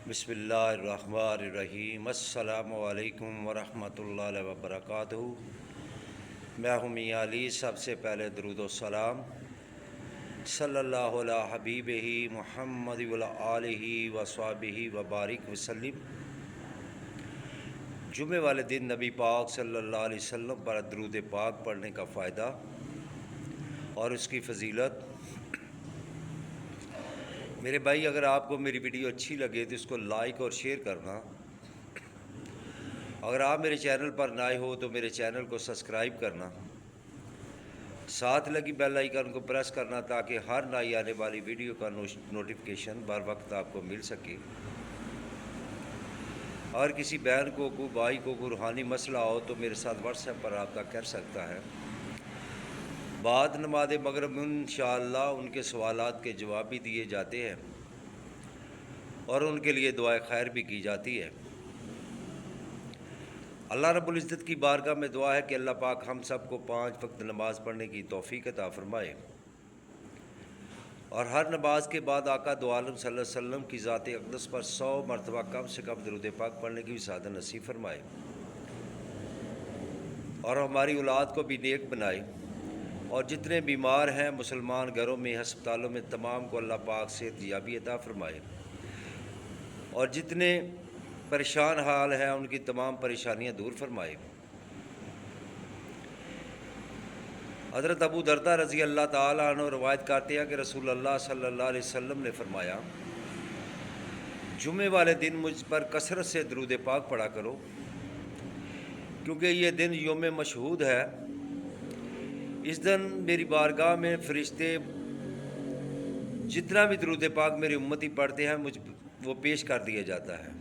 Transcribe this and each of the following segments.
بسم اللہ الرحمن الرحیم۔ السلام علیکم ورحمۃ اللہ وبرکاتہ۔ میں ہوں میاں علی۔ سب سے پہلے درود و سلام صلی اللہ علیہ حبیب ہی محمد آلہ وصحبہ وبارک وسلم۔ جمعے والے دن نبی پاک صلی اللہ علیہ وسلم پر درود پاک پڑھنے کا فائدہ اور اس کی فضیلت۔ میرے بھائی، اگر آپ کو میری ویڈیو اچھی لگے تو اس کو لائک اور شیئر کرنا۔ اگر آپ میرے چینل پر نئے ہو تو میرے چینل کو سبسکرائب کرنا، ساتھ لگی بیل آئیکن کو پریس کرنا تاکہ ہر نئی آنے والی ویڈیو کا نوٹیفیکیشن بر وقت آپ کو مل سکے۔ اور کسی بہن کو، کوئی بھائی کو کوئی روحانی مسئلہ ہو تو میرے ساتھ واٹس ایپ پر رابطہ کر سکتا ہے۔ بعد نماز مغرب انشاءاللہ ان کے سوالات کے جواب بھی دیے جاتے ہیں اور ان کے لیے دعائے خیر بھی کی جاتی ہے۔ اللہ رب العزت کی بارگاہ میں دعا ہے کہ اللہ پاک ہم سب کو 5 وقت نماز پڑھنے کی توفیق عطا فرمائے اور ہر نماز کے بعد آقا دو عالم صلی اللہ علیہ وسلم کی ذات اقدس پر 100 مرتبہ کم سے کم درود پاک پڑھنے کی سعادت نصیب فرمائے اور ہماری اولاد کو بھی نیک بنائے، اور جتنے بیمار ہیں مسلمان گھروں میں، ہسپتالوں میں، تمام کو اللہ پاک صحت یابی عطا فرمائے، اور جتنے پریشان حال ہیں ان کی تمام پریشانیاں دور فرمائے۔ حضرت ابو دردہ رضی اللہ تعالیٰ عنہ روایت کرتے ہیں کہ رسول اللہ صلی اللہ علیہ وسلم نے فرمایا، جمعے والے دن مجھ پر کثرت سے درود پاک پڑھا کرو، کیونکہ یہ دن یوم مشہود ہے۔ اس دن میری بارگاہ میں فرشتے جتنا بھی درود پاک میری امتی پڑھتے ہیں وہ پیش کر دیا جاتا ہے۔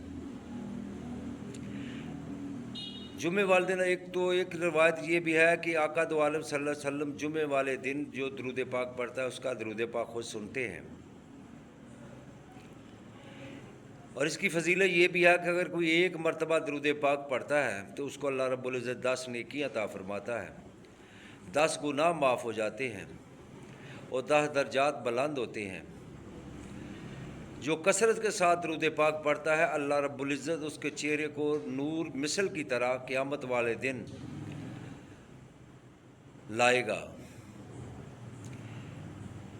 جمعے والے دن ایک روایت یہ بھی ہے کہ آقا دو عالم صلی اللہ علیہ وسلم جمعے والے دن جو درود پاک پڑھتا ہے اس کا درود پاک خود سنتے ہیں۔ اور اس کی فضیلت یہ بھی ہے کہ اگر کوئی ایک مرتبہ درود پاک پڑھتا ہے تو اس کو اللہ رب العزت 10 نیکیاں عطا فرماتا ہے، 10 گناہ معاف ہو جاتے ہیں اور 10 درجات بلند ہوتے ہیں۔ جو کثرت کے ساتھ درود پاک پڑھتا ہے اللہ رب العزت اس کے چہرے کو نور مثل کی طرح قیامت والے دن لائے گا۔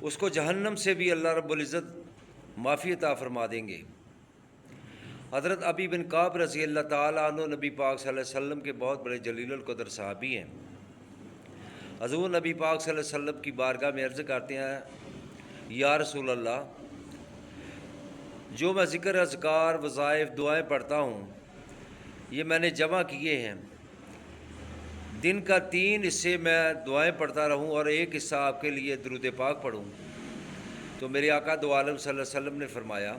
اس کو جہنم سے بھی اللہ رب العزت معافی عطا فرما دیں گے۔ حضرت ابی بن کعب رضی اللہ تعالیٰ عنہ نبی پاک صلی اللہ علیہ وسلم کے بہت بڑے جلیل القدر صحابی ہیں۔ حضور نبی پاک صلی اللہ علیہ وسلم کی بارگاہ میں عرض کرتے ہیں، یا رسول اللہ، جو میں ذکر، اذکار، وظائف، دعائیں پڑھتا ہوں یہ میں نے جمع کیے ہیں، دن کا 3 حصے میں دعائیں پڑھتا رہوں اور ایک حصہ آپ کے لیے درود پاک پڑھوں۔ تو میرے آقا دو عالم صلی اللہ علیہ وسلم نے فرمایا،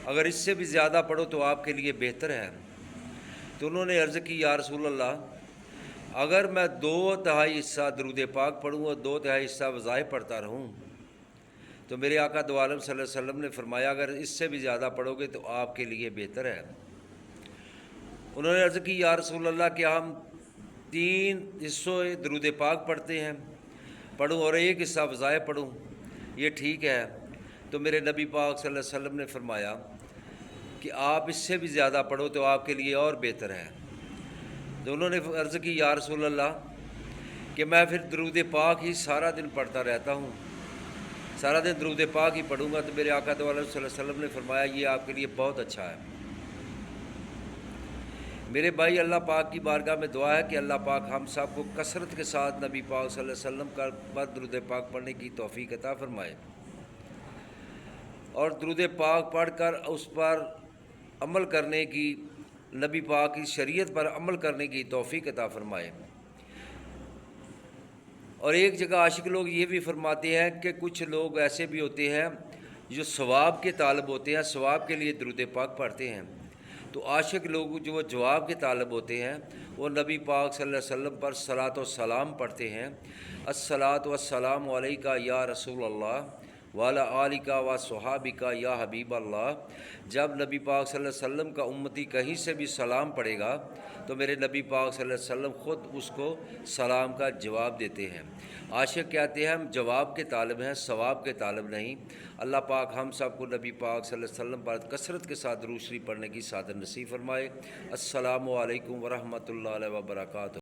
اگر اس سے بھی زیادہ پڑھو تو آپ کے لیے بہتر ہے۔ تو انہوں نے عرض کی، یا رسول اللہ، اگر میں 2/3 حصہ درود پاک پڑھوں اور 2/3 حصہ وظائف پڑھتا رہوں؟ تو میرے آقا دو عالم صلی اللہ علیہ وسلم نے فرمایا، اگر اس سے بھی زیادہ پڑھو گے تو آپ کے لیے بہتر ہے۔ انہوں نے عرض کی، یا رسول اللہ، کیا ہم 3 حصوں درود پاک پڑھتے ہیں پڑھوں اور ایک حصہ وظائف پڑھوں؟ یہ ٹھیک ہے۔ تو میرے نبی پاک صلی اللہ علیہ وسلم نے فرمایا کہ آپ اس سے بھی زیادہ پڑھو تو آپ کے لیے اور بہتر ہے۔ تو انہوں نے عرض کی، یا رسول اللہ، کہ میں پھر درود پاک ہی سارا دن پڑھتا رہتا ہوں، سارا دن درود پاک ہی پڑھوں گا؟ تو میرے آقا صلی اللہ علیہ وسلم نے فرمایا، یہ آپ کے لیے بہت اچھا ہے۔ میرے بھائی، اللہ پاک کی بارگاہ میں دعا ہے کہ اللہ پاک ہم سب کو کثرت کے ساتھ نبی پاک صلی اللہ علیہ وسلم کا پر درود پاک پڑھنے کی توفیق عطا فرمائے اور درود پاک پڑھ کر اس پر عمل کرنے کی، نبی پاک کی شریعت پر عمل کرنے کی توفیق عطا فرمائے۔ اور ایک جگہ عاشق لوگ یہ بھی فرماتے ہیں کہ کچھ لوگ ایسے بھی ہوتے ہیں جو ثواب کے طالب ہوتے ہیں، ثواب کے لیے درود پاک پڑھتے ہیں۔ تو عاشق لوگ جو جواب کے طالب ہوتے ہیں وہ نبی پاک صلی اللہ علیہ وسلم پر صلاۃ و سلام پڑھتے ہیں، الصلاۃ والسلام علیکہ یا رسول اللہ والا آلکا و صحابکا یا حبیب اللہ، جب نبی پاک صلی اللہ علیہ وسلم کا امتی کہیں سے بھی سلام پڑھے گا تو میرے نبی پاک صلی اللہ علیہ وسلم خود اس کو سلام کا جواب دیتے ہیں۔ عاشق کہتے ہیں ہم جواب کے طالب ہیں، ثواب کے طالب نہیں۔ اللہ پاک ہم سب کو نبی پاک صلی اللہ علیہ وسلم پر کثرت کے ساتھ درود شریف پڑھنے کی سعادت نصیب فرمائے۔ السلام علیکم ورحمۃ اللہ وبرکاتہ۔